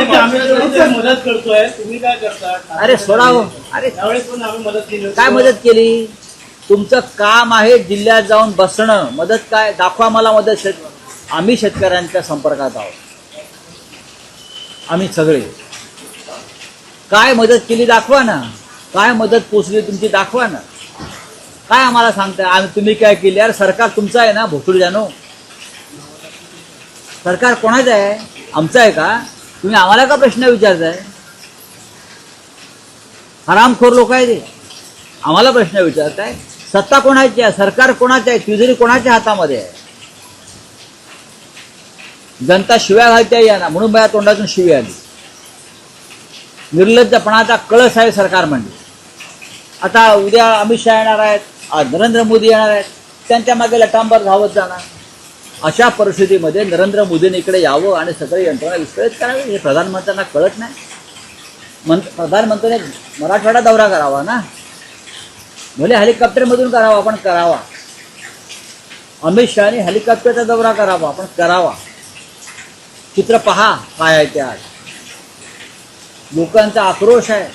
मदत करतोय, तुम्ही काय करता? अरे सोडा हो. अरे त्यावेळेस पण आम्ही मदत केली होती. काय मदत केली? तुमचं काम आहे जिल्ह्यात जाऊन बसणं. मदत काय? दाखवा मला मदत. आम्ही शेतकऱ्यांच्या संपर्कात आहोत, आम्ही सगळे. काय मदत केली दाखवा ना. काय मदत पोचली तुमची दाखवा ना. काय आम्हाला सांगताय आम्ही तुम्ही काय केली? अरे सरकार तुमचं आहे ना भोसडी जानो. सरकार कोणाचं आहे? आमचं आहे का? तुम्ही आम्हाला का प्रश्न विचारताय? हरामखोर लोक आहे ते. आम्हाला प्रश्न विचारताय. सत्ता कोणाची आहे? सरकार कोणाचं आहे? तिजोरी कोणाच्या हातामध्ये आहे? जनता शिव्या घालते या ना, म्हणून माझ्या तोंडातून शिवी आली. निर्लज्जपणाचा कळस आहे सरकार म्हणजे. आता उद्या अमित शहा येणार आहेत, आज नरेंद्र मोदी येणार आहेत, त्यांच्या मागे लटांबर धावत जाणार. अशा परिस्थितीमध्ये नरेंद्र मोदीने इकडे यावं आणि सगळे यंत्रणा विस्कळीत करावी हे प्रधानमंत्र्यांना कळत नाही. प्रधानमंत्र्यांनी मराठवाडा दौरा करावा ना. भले हेलिकॉप्टरमधून करावा पण करावा. अमित शहाने हेलिकॉप्टरचा दौरा करावा पण करावा. चित्र पहा काय आहे ते. आज लोकांचा आक्रोश आहे.